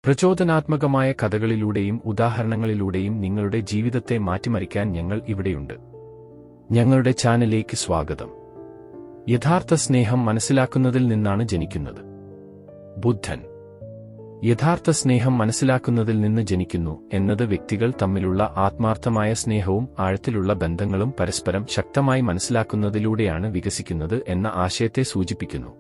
പ്രചോദനാത്മകമായ കഥകളിലൂടെയും ഉദാഹരണങ്ങളിലൂടെയും നിങ്ങളുടെ ജീവിതത്തെ മാറ്റിമറിക്കാൻ ഞങ്ങൾ ഇവിടെയുണ്ട്. ഞങ്ങളുടെ ചാനലിലേക്ക് സ്വാഗതം. യഥാർത്ഥ സ്നേഹം മനസ്സിലാക്കുന്നതിൽ നിന്നാണ് ജനിക്കുന്നത്. ബുദ്ധൻ. യഥാർത്ഥ സ്നേഹം മനസ്സിലാക്കുന്നതിൽ നിന്ന് ജനിക്കുന്നു എന്നത് വ്യക്തികൾ തമ്മിലുള്ള ആത്മാർത്ഥമായ സ്നേഹവും ആഴത്തിലുള്ള ബന്ധങ്ങളും പരസ്പരം ശക്തമായി മനസ്സിലാക്കുന്നതിലൂടെയാണ് വികസിക്കുന്നത് എന്ന ആശയത്തെ സൂചിപ്പിക്കുന്നു.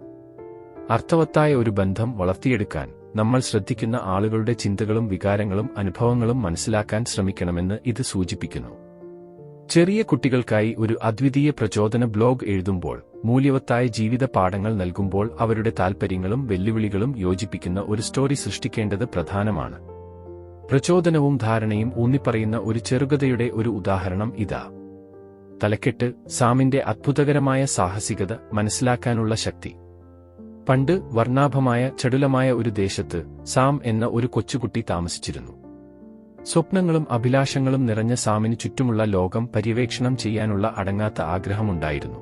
അർത്ഥവത്തായ ഒരു ബന്ധം വളർത്തിയെടുക്കാൻ നമ്മൾ ശ്രദ്ധിക്കുന്ന ആളുകളുടെ ചിന്തകളും വികാരങ്ങളും അനുഭവങ്ങളും മനസ്സിലാക്കാൻ ശ്രമിക്കണമെന്ന് ഇത് സൂചിപ്പിക്കുന്നു. ചെറിയ കുട്ടികൾക്കായി ഒരു അദ്വിതീയ പ്രചോദന ബ്ലോഗ് എഴുതുമ്പോൾ, മൂല്യവത്തായ ജീവിത പാഠങ്ങൾ നൽകുമ്പോൾ അവരുടെ താൽപ്പര്യങ്ങളും വെല്ലുവിളികളും യോജിപ്പിക്കുന്ന ഒരു സ്റ്റോറി സൃഷ്ടിക്കേണ്ടത് പ്രധാനമാണ്. പ്രചോദനവും ധാരണയും ഊന്നിപ്പറയുന്ന ഒരു ചെറുകഥയുടെ ഒരു ഉദാഹരണം ഇതാ. തലക്കെട്ട്: സാമിന്റെ അത്ഭുതകരമായ സാഹസികത മനസ്സിലാക്കാനുള്ള ശക്തി. പണ്ട് വർണ്ണാഭമായ ചടുലമായ ഒരു ദേശത്ത് സാം എന്ന ഒരു കൊച്ചുകുട്ടി താമസിച്ചിരുന്നു. സ്വപ്നങ്ങളും അഭിലാഷങ്ങളും നിറഞ്ഞ സാമിന് ചുറ്റുമുള്ള ലോകം പര്യവേക്ഷണം ചെയ്യാനുള്ള അടങ്ങാത്ത ആഗ്രഹമുണ്ടായിരുന്നു.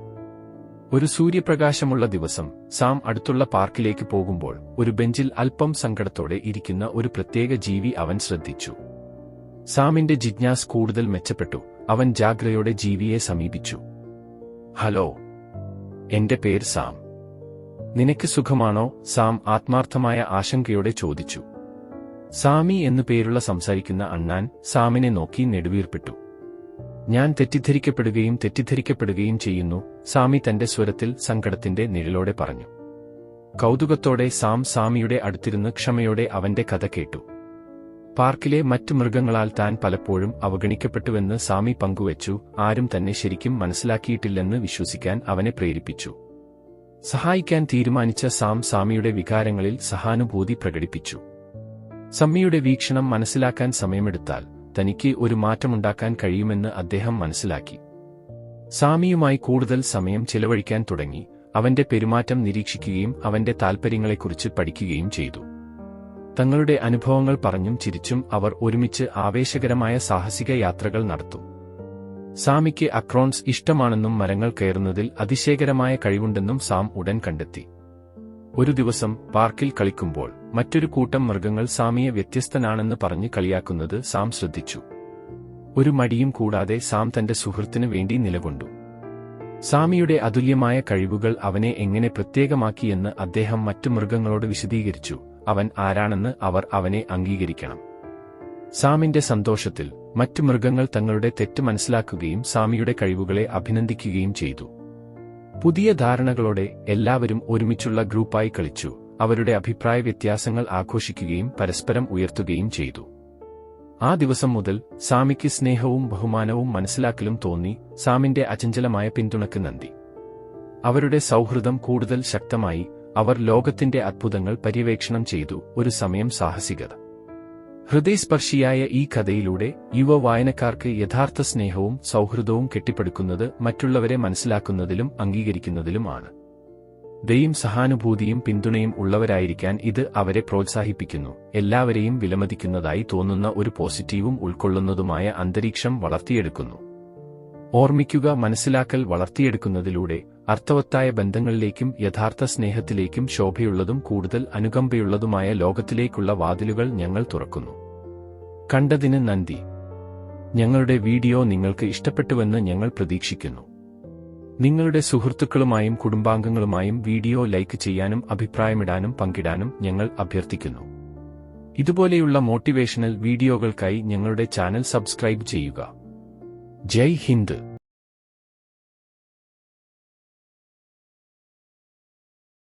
ഒരു സൂര്യപ്രകാശമുള്ള ദിവസം സാം അടുത്തുള്ള പാർക്കിലേക്ക് പോകുമ്പോൾ ഒരു ബെഞ്ചിൽ അല്പം സങ്കടത്തോടെ ഇരിക്കുന്ന ഒരു പ്രത്യേക ജീവി അവൻ ശ്രദ്ധിച്ചു. സാമിന്റെ ജിജ്ഞാസ കൂടുതൽ മെച്ചപ്പെട്ടു. അവൻ ജാഗ്രതയോടെ ജീവിയെ സമീപിച്ചു. ഹലോ, എന്റെ പേര് സാം. നിനക്ക് സുഖമാണോ? സാം ആത്മാർത്ഥമായ ആശങ്കയോടെ ചോദിച്ചു. സാമി എന്നു പേരുള്ള സംസാരിക്കുന്ന അണ്ണാൻ സാമിനെ നോക്കി നെടുവീർപ്പിട്ടു. ഞാൻ തെറ്റിദ്ധരിക്കപ്പെടുകയും ചെയ്യുന്നു, സാമി തന്റെ സ്വരത്തിൽ സങ്കടത്തിന്റെ നിഴലോടെ പറഞ്ഞു. കൗതുകത്തോടെ സാം സാമിയുടെ അടുത്തിരുന്ന് ക്ഷമയോടെ അവന്റെ കഥ കേട്ടു. പാർക്കിലെ മറ്റു മൃഗങ്ങളാൽ താൻ പലപ്പോഴും അവഗണിക്കപ്പെട്ടുവെന്ന് സാമി പങ്കുവച്ചു. ആരും തന്നെ ശരിക്കും മനസ്സിലാക്കിയിട്ടില്ലെന്ന് വിശ്വസിക്കാൻ അവനെ പ്രേരിപ്പിച്ചു. സഹായിക്കാൻ തീരുമാനിച്ച സാം സാമിയുടെ വികാരങ്ങളിൽ സഹാനുഭൂതി പ്രകടിപ്പിച്ചു. സമ്മിയുടെ വീക്ഷണം മനസ്സിലാക്കാൻ സമയമെടുത്താൽ തനിക്ക് ഒരു മാറ്റമുണ്ടാക്കാൻ കഴിയുമെന്ന് അദ്ദേഹം മനസ്സിലാക്കി. സാമിയുമായി കൂടുതൽ സമയം ചിലവഴിക്കാൻ തുടങ്ങി. അവന്റെ പെരുമാറ്റം നിരീക്ഷിക്കുകയും അവന്റെ താൽപ്പര്യങ്ങളെക്കുറിച്ച് പഠിക്കുകയും ചെയ്തു. തങ്ങളുടെ അനുഭവങ്ങൾ പറഞ്ഞും ചിരിച്ചും അവർ ഒരുമിച്ച് ആവേശകരമായ സാഹസിക യാത്രകൾ നടത്തും. സാമിക്ക് അക്രോൺസ് ഇഷ്ടമാണെന്നും മരങ്ങൾ കയറുന്നതിൽ അതിശയകരമായ കഴിവുണ്ടെന്നും സാം ഉടൻ കണ്ടെത്തി. ഒരു ദിവസം പാർക്കിൽ കളിക്കുമ്പോൾ മറ്റൊരു കൂട്ടം മൃഗങ്ങൾ സാമിയെ വ്യത്യസ്തനാണെന്ന് പറഞ്ഞ് കളിയാക്കുന്നത് സാം ശ്രദ്ധിച്ചു. ഒരു മടിയും കൂടാതെ സാം തന്റെ സുഹൃത്തിനു വേണ്ടി നിലകൊണ്ടു. സാമിയുടെ അതുല്യമായ കഴിവുകൾ അവനെ എങ്ങനെ പ്രത്യേകമാക്കിയെന്ന് അദ്ദേഹം മറ്റു മൃഗങ്ങളോട് വിശദീകരിച്ചു. അവൻ ആരാണെന്ന് അവർ അവനെ അംഗീകരിക്കണം. സാമിന്റെ സന്തോഷത്തിൽ മറ്റു മൃഗങ്ങൾ തങ്ങളുടെ തെറ്റ് മനസ്സിലാക്കുകയും സാമിയുടെ കഴിവുകളെ അഭിനന്ദിക്കുകയും ചെയ്തു. പുതിയ ധാരണകളോടെ എല്ലാവരും ഒരുമിച്ചുള്ള ഗ്രൂപ്പായി കളിച്ചു. അവരുടെ അഭിപ്രായ വ്യത്യാസങ്ങൾ ആഘോഷിക്കുകയും പരസ്പരം ഉയർത്തുകയും ചെയ്തു. ആ ദിവസം മുതൽ സാമിക്ക് സ്നേഹവും ബഹുമാനവും മനസ്സിലാക്കലും തോന്നി. സാമിന്റെ അചഞ്ചലമായ പിന്തുണയ്ക്ക് നന്ദി. അവരുടെ സൗഹൃദം കൂടുതൽ ശക്തമായി. അവർ ലോകത്തിന്റെ അത്ഭുതങ്ങൾ പര്യവേക്ഷണം ചെയ്തു. ഒരു സമയം സാഹസികത. ഹൃദയസ്പർശിയായ ഈ കഥയിലൂടെ യുവ വായനക്കാർക്ക് യഥാർത്ഥ സ്നേഹവും സൗഹൃദവും കെട്ടിപ്പടുക്കുന്നത് മറ്റുള്ളവരെ മനസ്സിലാക്കുന്നതിലും അംഗീകരിക്കുന്നതിലുമാണ്. ദയയും സഹാനുഭൂതിയും പിന്തുണയും ഉള്ളവരായിരിക്കാൻ ഇത് അവരെ പ്രോത്സാഹിപ്പിക്കുന്നു. എല്ലാവരെയും വിലമതിക്കുന്നതായി തോന്നുന്ന ഒരു പോസിറ്റീവും ഉൾക്കൊള്ളുന്നതുമായ അന്തരീക്ഷം വളർത്തിയെടുക്കുന്നു. ഓർമ്മിക്കുക, മനസ്സിലാക്കൽ വളർത്തിയെടുക്കുന്നതിലൂടെ അർത്ഥവത്തായ ബന്ധങ്ങളിലേക്കും യഥാർത്ഥ സ്നേഹത്തിലേക്കും ശോഭയുള്ളതും കൂടുതൽ അനുകമ്പയുള്ളതുമായ ലോകത്തിലേക്കുള്ള വാതിലുകൾ ഞങ്ങൾ തുറക്കുന്നു. കണ്ടതിന് നന്ദി. ഞങ്ങളുടെ വീഡിയോ നിങ്ങൾക്ക് ഇഷ്ടപ്പെട്ടുവെന്ന് ഞങ്ങൾ പ്രതീക്ഷിക്കുന്നു. നിങ്ങളുടെ സുഹൃത്തുക്കളുമായും കുടുംബാംഗങ്ങളുമായും വീഡിയോ ലൈക്ക് ചെയ്യാനും അഭിപ്രായമിടാനും പങ്കിടാനും ഞങ്ങൾ അഭ്യർത്ഥിക്കുന്നു. ഇതുപോലെയുള്ള മോട്ടിവേഷണൽ വീഡിയോകൾക്കായി ഞങ്ങളുടെ ചാനൽ സബ്സ്ക്രൈബ് ചെയ്യുക. ജയ് ഹിന്ദ്.